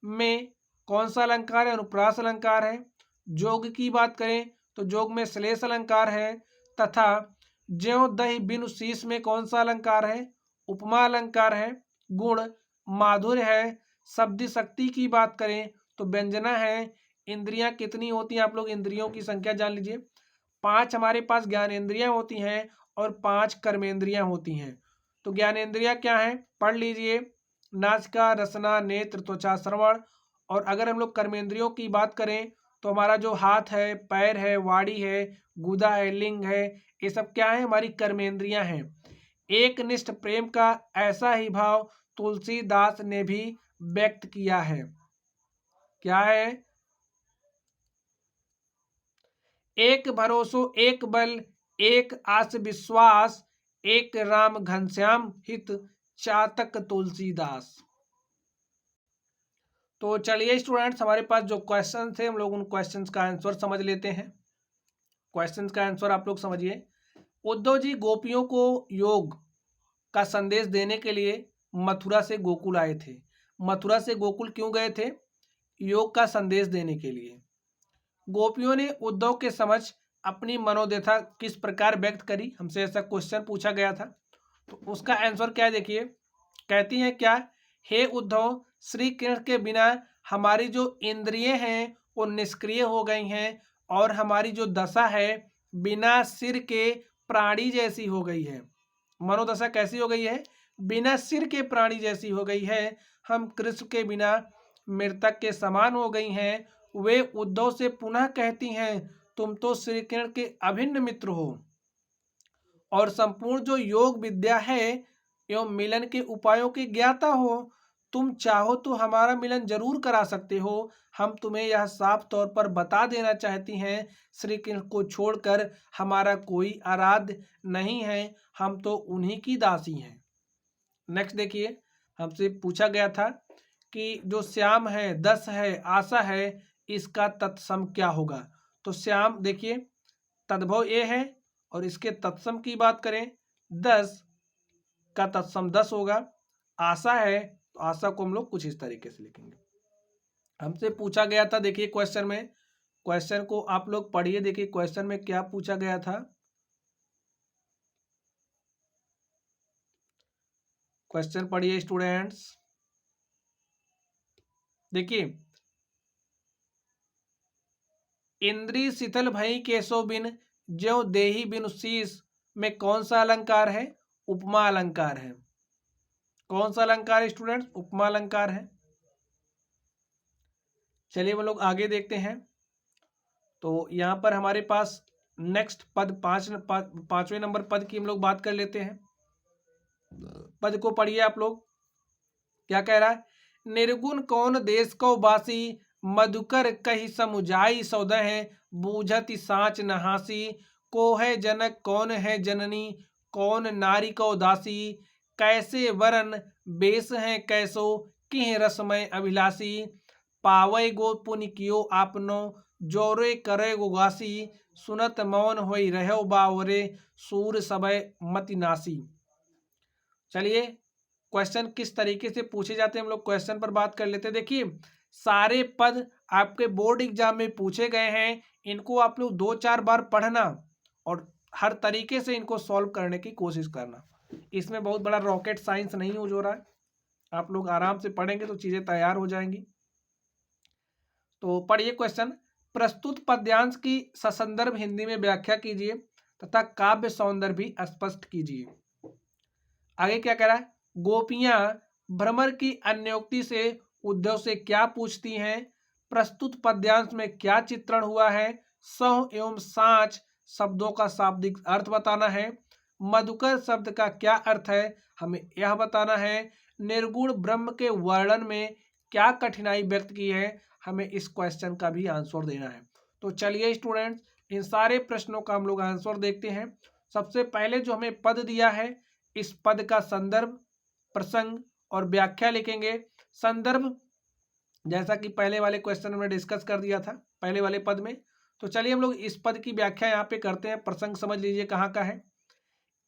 में कौन सा अलंकार है? अनुप्रास अलंकार है। जोग की बात करें तो जोग में श्लेष अलंकार है। तथा ज्यों दही बिनु शीश में कौन सा अलंकार है? उपमा अलंकार है। गुण माधुर्य है। शब्द शक्ति की बात करें तो व्यंजना है। इंद्रियां कितनी होती हैं? आप लोग इंद्रियों की संख्या जान लीजिए। 5 हमारे पास ज्ञानेंद्रियां होती हैं और 5 कर्मेंद्रियां होती हैं। तो ज्ञानेंद्रियां क्या हैं? पढ़ लीजिए, नासिका, रसना, नेत्र, त्वचा, श्रवण। और अगर हम लोग कर्मेंद्रियों की बात करें तो हमारा जो हाथ है, पैर है, वाणी है, गुदा है, लिंग है, ये सब क्या है? हमारी कर्मेंद्रियां हैं। एक निष्ठ प्रेम का ऐसा ही भाव तुलसीदास ने भी व्यक्त किया है। क्या है? एक भरोसो एक बल एक आस विश्वास, एक राम घनश्याम हित चातक तुलसीदास। तो चलिए स्टूडेंट्स, हमारे पास जो क्वेश्चन थे हम लोग उन क्वेश्चंस का आंसर समझ लेते हैं। क्वेश्चंस का आंसर आप लोग समझिए। उद्धव जी गोपियों को योग का संदेश देने के लिए मथुरा से गोकुल आए थे। मथुरा से गोकुल क्यों गए थे? योग का संदेश देने के लिए। गोपियों ने उद्धव के समक्ष अपनी मनोदशा किस प्रकार व्यक्त करी? हमसे ऐसा क्वेश्चन पूछा गया था, तो उसका आंसर क्या है देखिए। कहती हैं क्या? हे उद्धव, श्री कृष्ण के बिना हमारी जो इंद्रियां हैं वो निष्क्रिय हो गई हैं और हमारी जो दशा है बिना सिर के प्राणी जैसी हो गई है। मनोदशा कैसी हो गई है? बिना सिर के प्राणी जैसी हो गई है। हम कृष्ण के बिना मृतक के समान हो गई हैं। वे उद्धव से पुनः कहती हैं, तुम तो श्री कृष्ण के अभिन्न मित्र हो और संपूर्ण जो योग विद्या है एवं मिलन के उपायों के ज्ञाता हो। तुम चाहो तो हमारा मिलन जरूर करा सकते हो। हम तुम्हें यह साफ तौर पर बता देना चाहती हैं, श्री कृष्ण को छोड़कर हमारा कोई आराध्य नहीं है। हम तो उन्हीं की दासी हैं। नेक्स्ट देखिए, हमसे पूछा गया था कि जो श्याम है, दस है, आशा है, इसका तत्सम क्या होगा? तो श्याम देखिए तद्भव ए है और इसके तत्सम की बात करें 10 का तत्सम 10 होगा। आशा है तो आशा को हम लोग कुछ इस तरीके से लिखेंगे। हमसे पूछा गया था, देखिए क्वेश्चन में, क्वेश्चन को आप लोग पढ़िए, देखिए क्वेश्चन में क्या पूछा गया था। क्वेश्चन पढ़िए स्टूडेंट्स, देखिए, इंद्री शीतल भई केशव बिन, ज्यों देहि बिनु शीस में कौन सा अलंकार है? उपमा अलंकार है। कौन सा अलंकार है स्टूडेंट्स? उपमा अलंकार है। चलिए हम लोग आगे देखते हैं। तो यहाँ पर हमारे पास नेक्स्ट पद पांचवें नंबर पद की हम लोग बात कर लेते हैं। पद को पढ़िए आप लोग, क्या कह रहा है? निर्गुण कौन देश को बासी, मधुकर कही समुझाई सौदह है, बूझति साँच नहासी, को है जनक कौन है जननी, कौन नारी को दासी, कैसे वरन बेस है कैसो, किह रसमय अभिलाषी, पावै गो पुनि कियो आपनो, जोरे करे गुगासी, सुनत मौन होई रहो बावरे, सूर सबय मति नासी। चलिए क्वेश्चन किस तरीके से पूछे जाते हैं हम लोग क्वेश्चन पर बात कर लेते हैं। देखिए सारे पद आपके बोर्ड एग्जाम में पूछे गए हैं, इनको आप लोग 2-4 बार पढ़ना और हर तरीके से इनको सॉल्व करने की कोशिश करना। इसमें बहुत बड़ा रॉकेट साइंस नहीं हो रहा है, आप लोग आराम से पढ़ेंगे तो चीज़ें तैयार हो जाएंगी। तो पढ़िए क्वेश्चन, प्रस्तुत पद्यांश की ससंदर्भ हिंदी में व्याख्या कीजिए तथा काव्य सौंदर्य भी स्पष्ट कीजिए। आगे क्या कह रहा है? गोपियां भ्रमर की अन्योक्ति से उद्धव से क्या पूछती हैं? प्रस्तुत पद्यांश में क्या चित्रण हुआ है? सह एवं साँच शब्दों का शाब्दिक अर्थ बताना है। मधुकर शब्द का क्या अर्थ है, हमें यह बताना है। निर्गुण ब्रह्म के वर्णन में क्या कठिनाई व्यक्त की है, हमें इस क्वेश्चन का भी आंसर देना है। तो चलिए स्टूडेंट्स इन सारे प्रश्नों का हम लोग आंसर देखते हैं। सबसे पहले जो हमें पद दिया है, इस पद का संदर्भ, प्रसंग और व्याख्या लिखेंगे। संदर्भ जैसा कि पहले वाले क्वेश्चन में डिस्कस कर दिया था पहले वाले पद में। तो चलिए हम लोग इस पद की व्याख्या यहाँ पे करते हैं। प्रसंग समझ लीजिए कहाँ का है।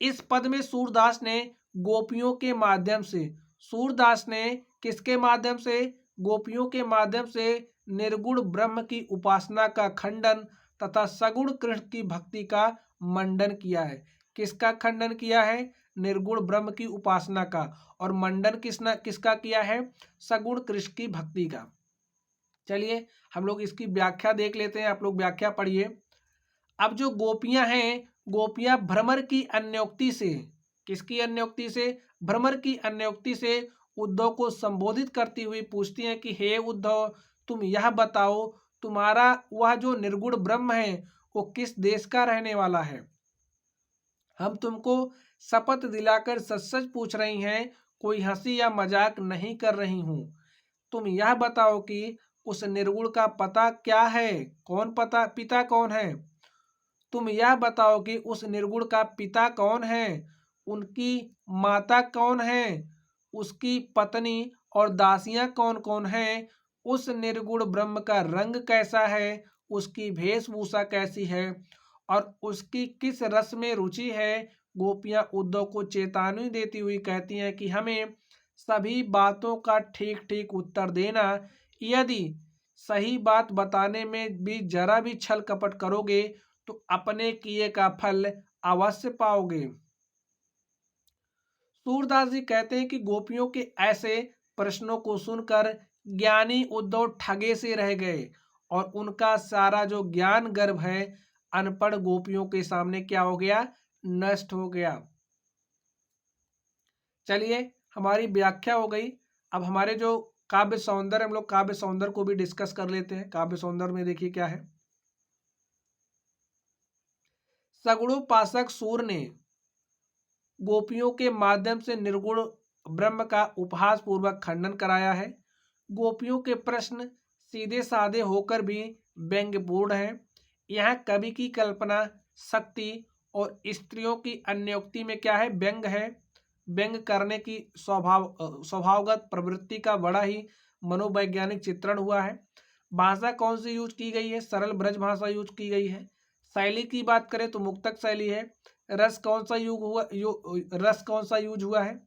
इस पद में सूरदास ने गोपियों के माध्यम से, सूरदास ने किसके माध्यम से? गोपियों के माध्यम से निर्गुण ब्रह्म की उपासना का खंडन तथा सगुण कृष्ण की भक्ति का मंडन किया है। किसका खंडन किया है? निर्गुण ब्रह्म की उपासना का। और मंडन किसका किया है? सगुण कृष्ण की भक्ति का। चलिए हम लोग इसकी व्याख्या देख लेते हैं, आप लोग व्याख्या पढ़िए। अब जो गोपियां हैं, गोपियां भ्रमर की अन्योक्ति से, किसकी अन्योक्ति से? भ्रमर की अन्योक्ति से उद्धव को संबोधित करती हुई पूछती हैं कि हे उद्धव, तुम यह बताओ तुम्हारा वह जो निर्गुण ब्रह्म है वो किस देश का रहने वाला है? हम तुमको शपथ दिलाकर सच सच पूछ रही हैं, कोई हंसी या मजाक नहीं कर रही हूं। तुम यह बताओ कि उस निर्गुण का पता क्या है? कौन पता, पिता कौन है? तुम यह बताओ कि उस निर्गुण का पिता कौन है, उनकी माता कौन है, उसकी पत्नी और दासियां कौन कौन हैं, उस निर्गुण ब्रह्म का रंग कैसा है, उसकी वेशभूषा कैसी है और उसकी किस रस में रुचि है। गोपियां उद्धव को चेतावनी देती हुई कहती हैं कि हमें सभी बातों का ठीक ठीक उत्तर देना, यदि सही बात बताने में भी जरा भी छल कपट करोगे तो अपने किए का फल अवश्य पाओगे। सूरदास जी कहते हैं कि गोपियों के ऐसे प्रश्नों को सुनकर ज्ञानी उद्धव ठगे से रह गए और उनका सारा जो ज्ञान गर्भ है अनपढ़ गोपियों के सामने क्या हो गया? नष्ट हो गया। चलिए हमारी व्याख्या हो गई। अब हमारे जो काव्य सौंदर्य, हम लोग काव्य सौंदर्य को भी डिस्कस कर लेते हैं। काव्य सौंदर्य में देखिए क्या है। सगुणोपासक सूर ने गोपियों के माध्यम से निर्गुण ब्रह्म का उपहास पूर्वक खंडन कराया है। गोपियों के प्रश्न सीधे साधे होकर भी व्यंग्यपूर्ण हैं। यहाँ कवि की कल्पना शक्ति और स्त्रियों की अन्योक्ति में क्या है? व्यंग है। व्यंग करने की स्वभावगत प्रवृत्ति का बड़ा ही मनोवैज्ञानिक चित्रण हुआ है। भाषा कौन सी यूज की गई है? सरल ब्रज भाषा यूज की गई है। शैली की बात करें तो मुक्तक शैली है। रस कौन सा रस कौन सा यूज हुआ है?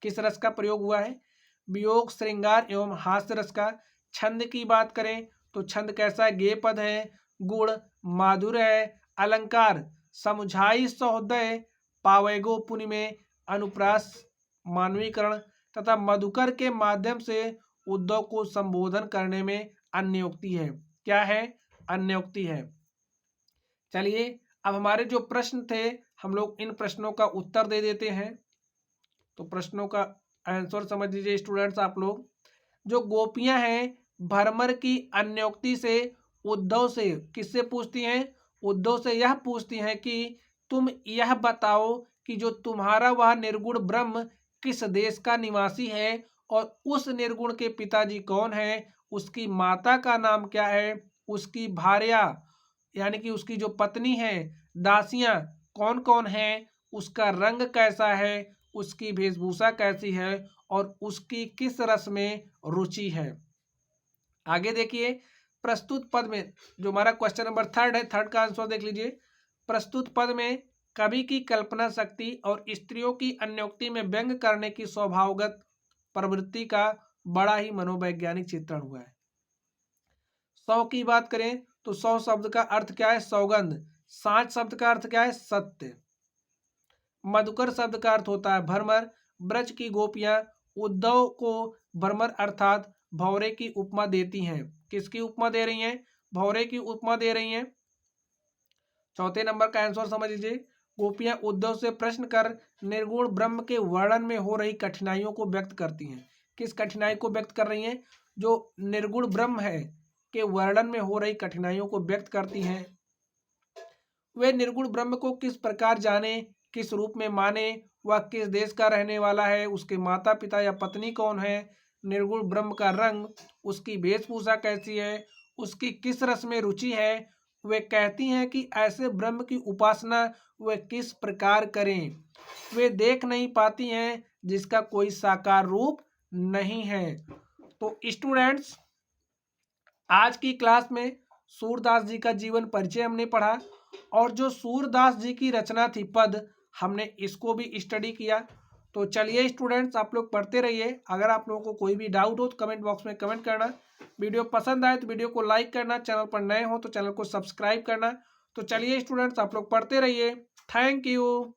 किस रस का प्रयोग हुआ है? वियोग, श्रृंगार एवं हास्य रस का। छंद की बात करें तो छंद कैसा है, गेय पद है। गुण माधुर्य है। अलंकार समुझाई सहोदय पावेगो पुनि में अनुप्रास मानवीकरण तथा मधुकर के माध्यम से उद्धव को संबोधन करने में अन्योक्ति है। क्या है, अन्योक्ति है। चलिए अब हमारे जो प्रश्न थे हम लोग इन प्रश्नों का उत्तर दे देते हैं। तो प्रश्नों का आंसर समझ लीजिए स्टूडेंट्स आप लोग। जो गोपियां हैं भरमर की अन्योक्ति से उद्धव से किससे पूछती हैं, उद्धव से यह पूछती हैं कि तुम यह बताओ कि जो तुम्हारा वह निर्गुण ब्रह्म किस देश का निवासी है और उस निर्गुण के पिताजी कौन है, उसकी माता का नाम क्या है, उसकी भार्या यानी कि उसकी जो पत्नी है, दासियां कौन कौन हैं, उसका रंग कैसा है, उसकी वेशभूषा कैसी है और उसकी किस रस में रुचि है। आगे देखिए प्रस्तुत पद में जो हमारा क्वेश्चन नंबर 3 है, 3 का आंसर देख लीजिए। प्रस्तुत पद में कवि की कल्पना शक्ति और स्त्रियों की अन्योक्ति में व्यंग करने की स्वभावगत प्रवृत्ति का बड़ा ही मनोवैज्ञानिक चित्रण हुआ है। 100 की बात करें तो 100 शब्द का अर्थ क्या है, सौगंध। 60 शब्द का अर्थ क्या है, सत्य। मधुकर शब्द का अर्थ होता है भ्रमर। ब्रज की गोपियां उद्धव को भ्रमर अर्थात भौरे की उपमा देती हैं। किसकी उपमा दे रही हैं, भौरे की उपमा दे रही हैं। चौथे नंबर का आंसर समझ लीजिए। गोपियां उद्धव से प्रश्न कर निर्गुण ब्रह्म के वर्णन में हो रही कठिनाइयों को व्यक्त करती हैं। किस कठिनाई को व्यक्त कर रही हैं, जो निर्गुण ब्रह्म है के वर्णन में हो रही कठिनाइयों को व्यक्त करती हैं। वे निर्गुण ब्रह्म को किस प्रकार जाने, किस रूप में माने, वह किस देश का रहने वाला है, उसके माता पिता या पत्नी कौन है, निर्गुण ब्रह्म का रंग, उसकी वेशभूषा कैसी है, उसकी किस रस में रुचि है। वे कहती हैं कि ऐसे ब्रह्म की उपासना वे किस प्रकार करें। वे देख नहीं पाती हैं जिसका कोई साकार रूप नहीं है। तो स्टूडेंट्स आज की क्लास में सूरदास जी का जीवन परिचय हमने पढ़ा और जो सूरदास जी की रचना थी पद, हमने इसको भी स्टडी किया। तो चलिए स्टूडेंट्स आप लोग पढ़ते रहिए। अगर आप लोगों को कोई भी डाउट हो तो कमेंट बॉक्स में कमेंट करना। वीडियो पसंद आए तो वीडियो को लाइक करना, चैनल पर नए हो तो चैनल को सब्सक्राइब करना। तो चलिए स्टूडेंट्स आप लोग पढ़ते रहिए। Thank you.